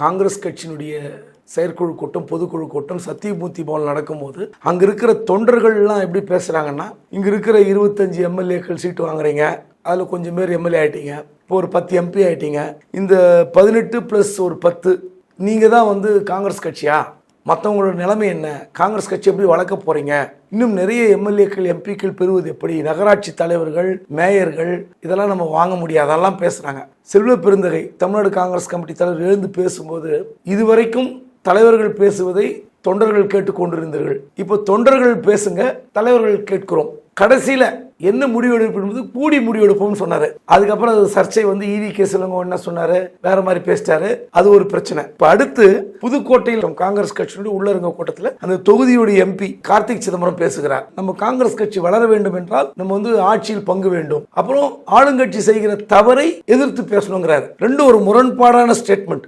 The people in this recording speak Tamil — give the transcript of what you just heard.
காங்கிரஸ் கட்சியினுடைய செயற்குழு கூட்டம் பொதுக்குழு கூட்டம் சத்தியமூர்த்தி பவன் நடக்கும்போது அங்கே இருக்கிற தொண்டர்கள்லாம் எப்படி பேசுகிறாங்கன்னா, இங்கே இருக்கிற 25 எம்எல்ஏக்கள் சீட்டு வாங்குறீங்க, அதில் கொஞ்சம் பேர் எம்எல்ஏ ஆகிட்டீங்க, இப்போ ஒரு 10 எம்பி ஆகிட்டீங்க, இந்த 18 + ஒரு 10 நீங்கள் தான் வந்து காங்கிரஸ் கட்சியா, மற்றவங்களோட நிலைமை என்ன, காங்கிரஸ் கட்சி எப்படி வளர்க்க போகிறீங்க, இன்னும் நிறைய எம்எல்ஏக்கள் எம்பிக்கள் பெறுவது எப்படி, நகராட்சி தலைவர்கள் மேயர்கள் இதெல்லாம் நம்ம வாங்க முடியாது, அதெல்லாம் பேசுகிறாங்க. செல்வ பெருந்தகை தமிழ்நாடு காங்கிரஸ் கமிட்டி தலைவர் எழுந்து பேசும்போது, இதுவரைக்கும் தலைவர்கள் பேசுவதை தொண்டர்கள் கேட்டுக்கொண்டிருந்தீர்கள், இப்போ தொண்டர்கள் பேசுங்க, தலைவர்கள் கேட்கிறோம், கடைசியில் என்ன முடிவெடுப்பு கூடி முடிவெடுப்போம்னு சொன்னாரு. அதுக்கப்புறம் அது சர்ச்சை வந்து EVK சிலங்கோ என்ன சொன்னாரு, வேற மாதிரி பேசிட்டாரு, அது ஒரு பிரச்சனை. இப்போ அடுத்து புதுக்கோட்டையில் காங்கிரஸ் கட்சியினுடைய உள்ளரங்க கூட்டத்தில் அந்த தொகுதியுடைய MP கார்த்திக் சிதம்பரம் பேசுகிறார். நம்ம காங்கிரஸ் கட்சி வளர வேண்டும் என்றால் நம்ம வந்து ஆட்சியில் பங்கு வேண்டும், அப்புறம் ஆளுங்கட்சி செய்கிற தவறை எதிர்த்து பேசணுங்கிறார். ரெண்டு ஒரு முரண்பாடான ஸ்டேட்மெண்ட்.